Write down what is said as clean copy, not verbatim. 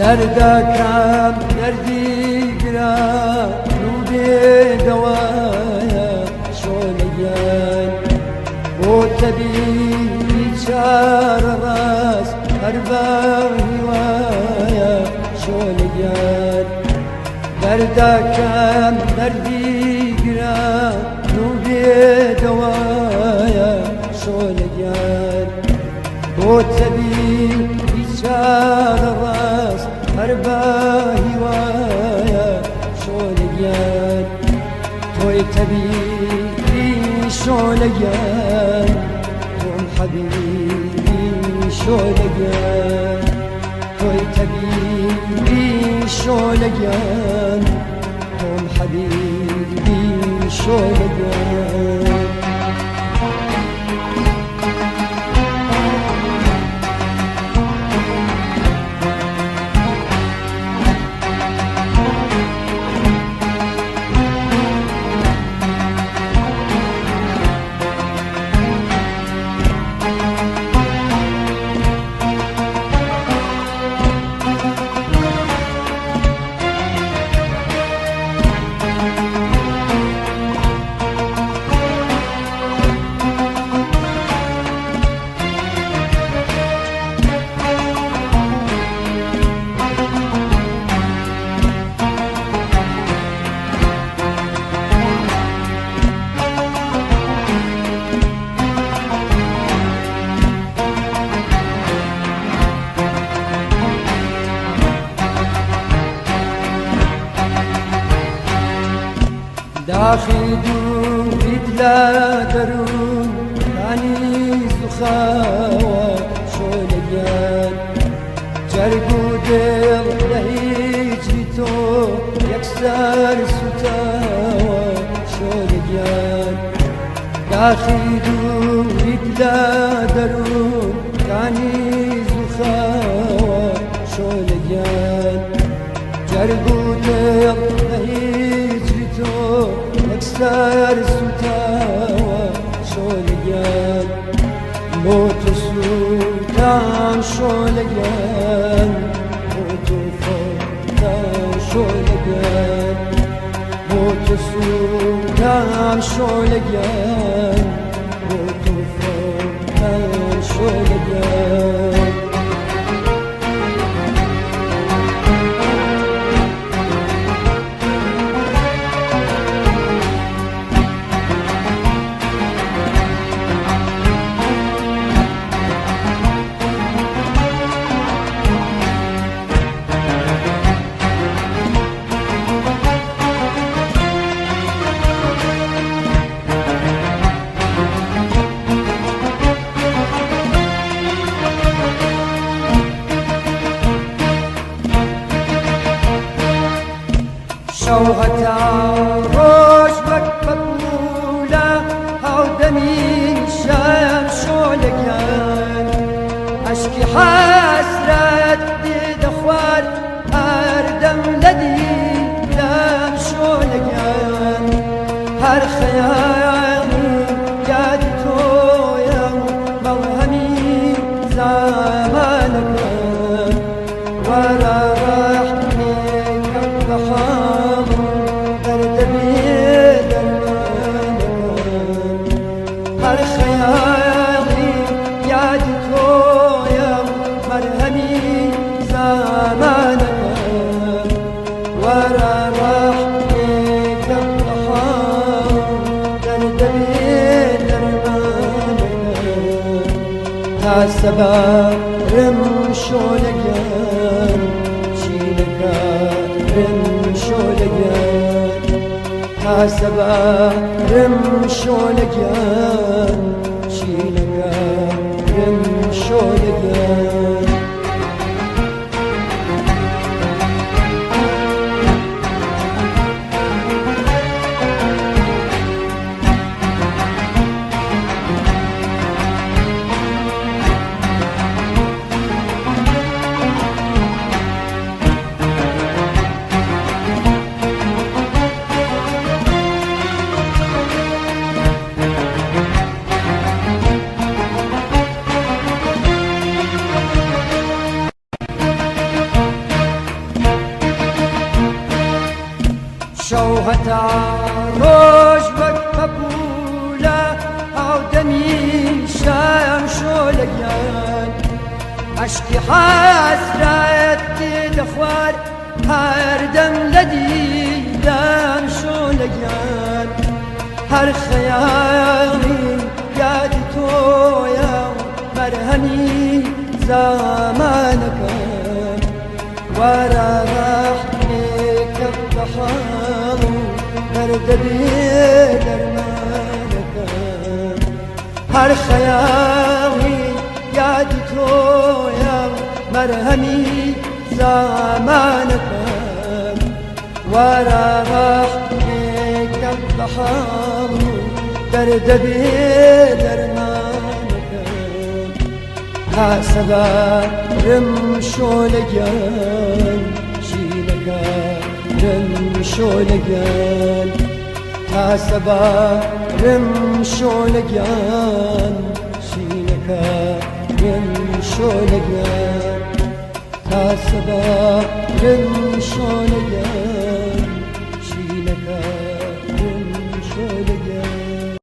دردكم دردي قرا نوبي دوايا شوليان وتبي شار راس أربع هوايا شوليان دردكم دردي قرا نوبي دوايا شوليان وتبي شار راس أربع هوايا شوليان توي تبي شوليان توم حبيبي شوليان توي تبي شوليان توم حبيبي شوليان داخل دوري لا درون يعني زخاوة شوليان جرقو دل لهيجريتو يكسر ستاوة شوليان داخل دوري لا درون يعني زخاوة شوليان جرقو دل لهيجريتو يكسر ستاوى شوليان موت سلطان شوليان موت فوتان شوليان موت سلطان شوليان موت فوتان شوليان شوهتا روش مكبولة هاو دمين شام شولكان أشكي حسرت دي دخوار أردم لدي دام شولكان هر خيالي جادتو يوم موهمي زمانك ورا هر خيالي يادتو يا مرهمي زمانك ورا رحمك الضحام دردبي درمانك تا سبا رمشولكان شيلك رمشولكان تا سبا رمشولكان شيلك رمشولكان هەتا ڕۆژ وەک پەپولە هاودەمی شام شۆلەگیان عشقی حەسرەت تێدە خوار هەردەم لە دیدەم شۆلەگیان هەر خەیاڵی یادی تۆیە و مەرهەمی زامانەکەم وەرە ڕەحمێکە بە حاڵ و دەردەبێ دەرمانەکەم هەر خەیاڵی یادی تۆیە و مەرهەمی زامانەکەم وەرە ڕەحمێکە بە حاڵ و دەردەبێ دەرمانەکەم هاسەبارم شۆلەگیان شیلەکارم شۆلەگیان هاسەبارم شۆلەگیان شیلەکارم شۆلەگیان هاسەبارم شۆلەگیان